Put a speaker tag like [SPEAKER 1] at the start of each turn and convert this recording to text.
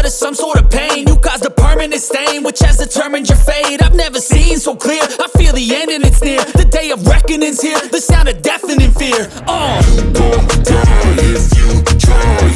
[SPEAKER 1] blood is some sort of pain. You caused a permanent stain, which has determined your fate. I've never seen so clear, I feel the end and it's near. The day of reckoning's here, the sound of deafening fear.
[SPEAKER 2] You gon' die if you try.